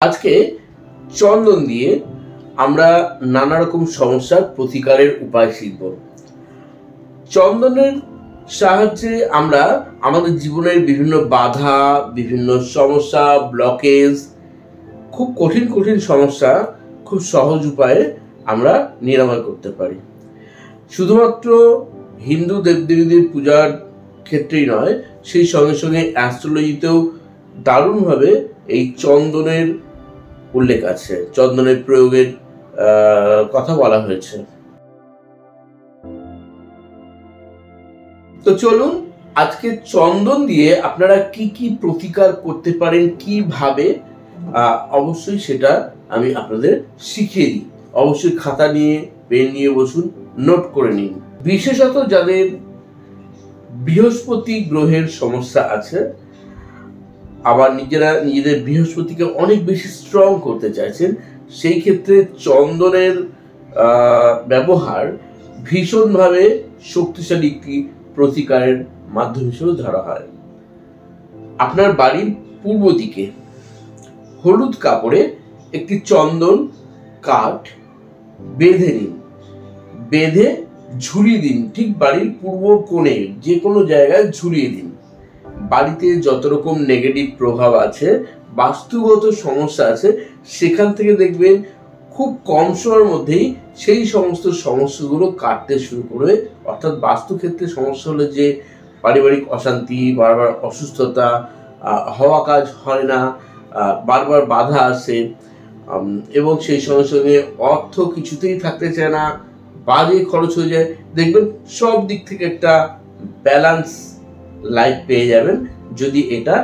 আজকে চন্দন দিয়ে আমরা নানা রকম সমস্যার প্রতিকারের উপায় শিখব। চন্দনের সাহায্যে আমরা আমাদের জীবনের বিভিন্ন বাধা, বিভিন্ন সমস্যা, ব্লকেজ, খুব কঠিন কঠিন সমস্যা খুব সহজ উপায়ে আমরা নিরাময় করতে পারি। শুধুমাত্র হিন্দু দেবদেবীদের পূজার ক্ষেত্রেই নয়, সেই সঙ্গে সঙ্গে অ্যাস্ট্রোলজিতেও দারুণভাবে এই চন্দনের উল্লেখ আছে, চন্দনের প্রয়োগের কথা বলা হয়েছে। তো চলুন আজকে চন্দন দিয়ে আপনারা কি কি প্রতিকার করতে পারেন, কিভাবে, অবশ্যই সেটা আমি আপনাদের শিখিয়ে দিই। অবশ্যই খাতা নিয়ে পেন নিয়ে বসুন, নোট করে নিন। বিশেষত যাদের বৃহস্পতি গ্রহের সমস্যা আছে, আবার নিজেদের বৃহস্পতিকে অনেক বেশি স্ট্রং করতে চাইছেন, সেই ক্ষেত্রে চন্দনের ব্যবহার ভীষণভাবে শক্তিশালী একটি প্রতিকারের মাধ্যম হিসেবে ধরা হয়। আপনার বাড়ির পূর্ব দিকে হলুদ কাপড়ে একটি চন্দন কাঠ বেঁধে নিন, বেঁধে ঝুলিয়ে দিন। ঠিক বাড়ির পূর্ব কোণে যে কোনো জায়গায় ঝুলিয়ে দিন। বাড়িতে যত রকম নেগেটিভ প্রভাব আছে, বাস্তুগত সমস্যা আছে, সেখান থেকে দেখবেন খুব কম সময়ের মধ্যেই সেই সমস্ত সমস্যাগুলো কাটতে শুরু করবে। অর্থাৎ বাস্তুক্ষেত্রে সমস্যা হলে যে পারিবারিক অশান্তি, বারবার অসুস্থতা, হওয়া কাজ হয় না, বারবার বাধা আসে, এবং সেই সঙ্গে সঙ্গে অর্থ কিছুতেই থাকতে চায় না, বাজে খরচ হয়ে যায়, দেখবেন সব দিক থেকে একটা ব্যালেন্স লাইফ পেয়ে যাবেন যদি এটা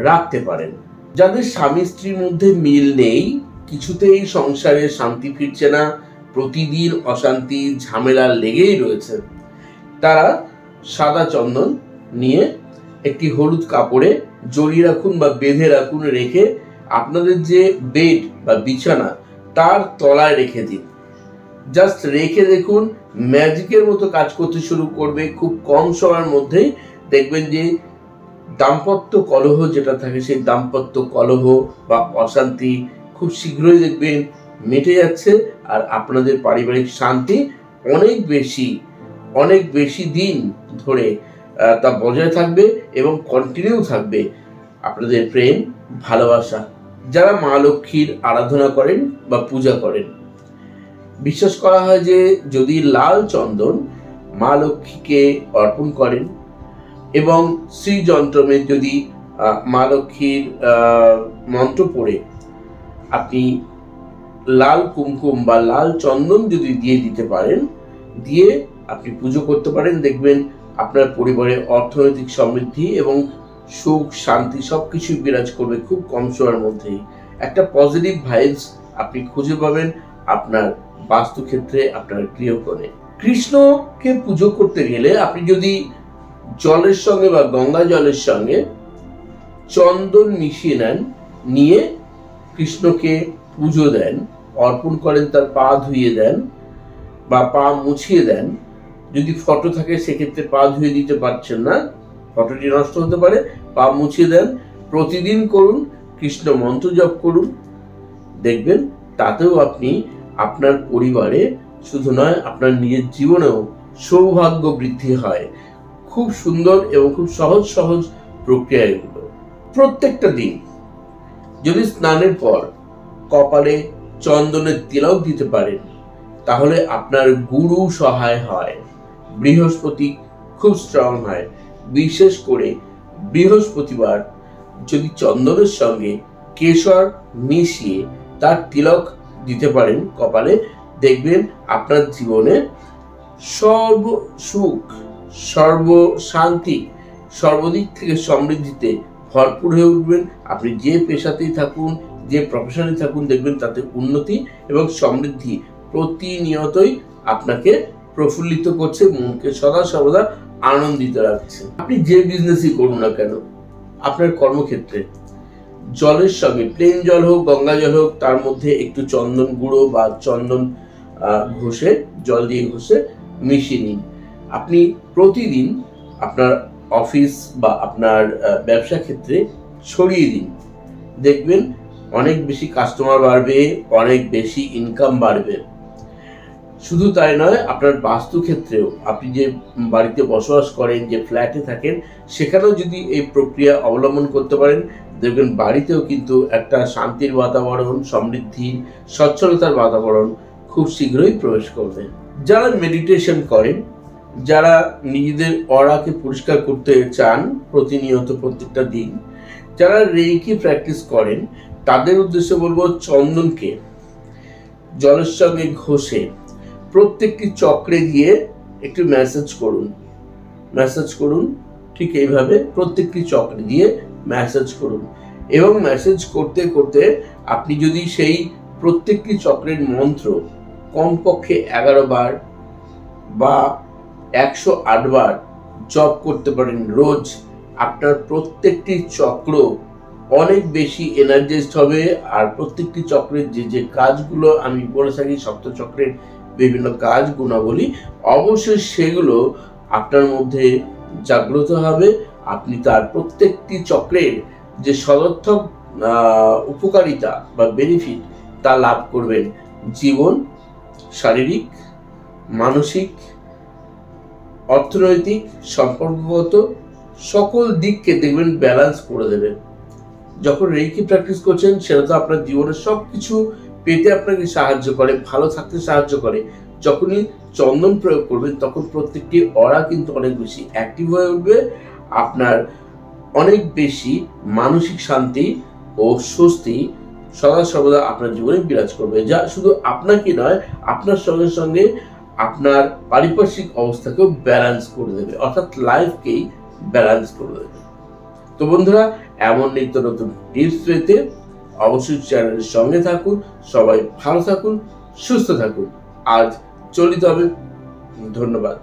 রাখতে পারেন। যাদের স্বামী স্ত্রীর মধ্যে মিল নেই, কিছুতেই সংসারে শান্তি ফিরছে না, প্রতিদিন অশান্তি ঝামেলা লেগেই রয়েছে, তারা সাদা চন্দন নিয়ে একটি হলুদ কাপড়ে জড়িয়ে রাখুন বা বেঁধে রাখুন, রেখে আপনাদের যে বেড বা বিছানা তার তলায় রেখে দিন। জাস্ট রেখে দেখুন, ম্যাজিকের মতো কাজ করতে শুরু করবে। খুব কম সময়ের মধ্যেই দেখবেন যে দাম্পত্য কলহ যেটা থাকে, সেই দাম্পত্য কলহ বা অশান্তি খুব শীঘ্রই দেখবেন মিটে যাচ্ছে, আর আপনাদের পারিবারিক শান্তি অনেক বেশি দিন ধরে তা বজায় থাকবে এবং কন্টিনিউ থাকবে আপনাদের প্রেম ভালোবাসা। যারা মা লক্ষ্মীর আরাধনা করেন বা পূজা করেন, বিশ্বাস করা হয় যে যদি লাল চন্দন মা লক্ষ্মীকে অর্পণ করেন এবং শ্রীযন্ত্রমে যদি মা লক্ষ্মীর মন্ত্র পড়ে আপনি লাল কুমকুম বা লাল চন্দন যদি দিয়ে দিতে পারেন, দিয়ে আপনি পুজো করতে পারেন, দেখবেন আপনার পরিবারে অর্থনৈতিক সমৃদ্ধি এবং সুখ শান্তি সবকিছু বিরাজ করবে খুব কম সময়ের মধ্যেই। একটা পজিটিভ ভাইবস আপনি খুঁজে পাবেন আপনার বাস্তুক্ষেত্রে, আপনার গৃহকোণে। কৃষ্ণকে পুজো করতে গেলে আপনি যদি জলের সঙ্গে বা গঙ্গা জলের সঙ্গে চন্দন মিশিয়ে নেন, নিয়ে কৃষ্ণকে পুজো দেন, অর্পণ করেন, তার পা ধুইয়ে দেন বা পা মুছিয়ে দেন। যদি ফটো থাকে সেক্ষেত্রে পা ধুয়ে দিতে পারছেন না, ফটোটি নষ্ট হতে পারে, পা মুছিয়ে দেন, প্রতিদিন করুন, কৃষ্ণ মন্ত্র জপ করুন, দেখবেন তাতেও আপনি আপনার পরিবারে শুধু নয় আপনার নিজের জীবনেও সৌভাগ্য বৃদ্ধি হয়। খুব সুন্দর এবং খুব সহজ প্রক্রিয়া এগুলো। প্রত্যেকটা দিন যদি স্নানের পর কপালে চন্দনের তিলক দিতে পারেন, তাহলে আপনার গুরু সহায় হয়, বৃহস্পতি খুব স্ট্রং হয়। বিশেষ করে বৃহস্পতিবার যদি চন্দনের সঙ্গে কেশর মিশিয়ে তার তিলক দিতে পারেন কপালে, দেখবেন আপনার জীবনে সর্ব সুখ, সর্ব শান্তি, সর্বদিক থেকে সমৃদ্ধিতে ভরপুর হয়ে উঠবেন। আপনি যে পেশাতেই থাকুন, যে প্রফেশনে থাকুন, দেখবেন তাতে উন্নতি এবং সমৃদ্ধি প্রতিনিয়তই আপনাকে প্রফুল্লিত করছে, মনকে সদা সর্বদা আনন্দিত রাখছে। আপনি যে বিজনেসই করুন না কেন, আপনার কর্মক্ষেত্রে জলের সঙ্গে, প্লেন জল হোক গঙ্গা জল হোক, তার মধ্যে একটু চন্দন গুঁড়ো বা চন্দন ঘষে, জল দিয়ে ঘষে মিশিয়ে নিন। আপনি প্রতিদিন আপনার অফিস বা আপনার ব্যবসা ক্ষেত্রে ছড়িয়ে দিন, দেখবেন অনেক বেশি কাস্টমার বাড়বে, অনেক বেশি ইনকাম বাড়বে। শুধু তাই নয়, আপনার বাস্তু ক্ষেত্রেও আপনি যে বাড়িতে বসবাস করেন, যে ফ্ল্যাটে থাকেন, সেখানেও যদি এই প্রক্রিয়া অবলম্বন করতে পারেন, দেখবেন বাড়িতেও কিন্তু একটা শান্তির বাতাবরণ, সমৃদ্ধি, সচ্ছলতার বাতাবরণ খুব শীঘ্রই প্রবেশ করবে। যারা মেডিটেশন করেন, যারা নিজেদের অরাকে পরিষ্কার করতে চান প্রতিনিয়ত প্রত্যেকটা দিন, যারা রেইকি প্র্যাকটিস করেন, তাদের উদ্দেশ্যে বলবো চন্দনকে জলের সঙ্গে ঘষে প্রত্যেকটি চক্রে গিয়ে একটু ম্যাসাজ করুন। ঠিক এইভাবে প্রত্যেকটি চক্রে দিয়ে ম্যাসাজ করুন, এবং ম্যাসাজ করতে করতে আপনি যদি সেই প্রত্যেকটি চক্রের মন্ত্র কমপক্ষে 11 বার বা 108 বার জপ করতে পারেন রোজ, আপনার প্রত্যেকটি চক্র অনেক বেশি এনার্জাইজড হবে। আর প্রত্যেকটি চক্রের যে কাজগুলো আমি বলে থাকি, সপ্ত চক্রের বিভিন্ন কাজ, গুণাবলী, অবশ্যই সেগুলো আপনার মধ্যে জাগ্রত হবে। আপনি তার প্রত্যেকটি চক্রের যে সদর্থক উপকারিতা বা বেনিফিট তা লাভ করবেন। জীবন, শারীরিক, মানসিক, অর্থনৈতিক, সম্পর্কগত সকল দিককে দেখবেন ব্যালেন্স করে দেবে। যখন রেইকি প্র্যাকটিস করছেন, সেটা তো আপনার জীবনের সবকিছু পেতে আপনাকে সাহায্য করে, ভালো থাকতে সাহায্য করে। যখনই চন্দন প্রয়োগ করবেন, তখন প্রত্যেকটি অরা কিন্তু অনেক বেশি অ্যাক্টিভ হয়ে উঠবে। আপনার অনেক বেশি মানসিক শান্তি ও স্বস্তি সদা সর্বদা আপনার জীবনে বিরাজ করবে, যা শুধু আপনাকে নয়, আপনার সঙ্গে সঙ্গে আপনার পারিপার্শ্বিক অবস্থাকেও ব্যালেন্স করে দেবে, অর্থাৎ লাইফকেই ব্যালেন্স করে দেবে। তো বন্ধুরা, এমন নিত্য নতুন টিপস পেতে অবশ্যই চ্যানেলের সঙ্গে থাকুন। সবাই ভালো থাকুন, সুস্থ থাকুন। আজ চলিত হবে। ধন্যবাদ।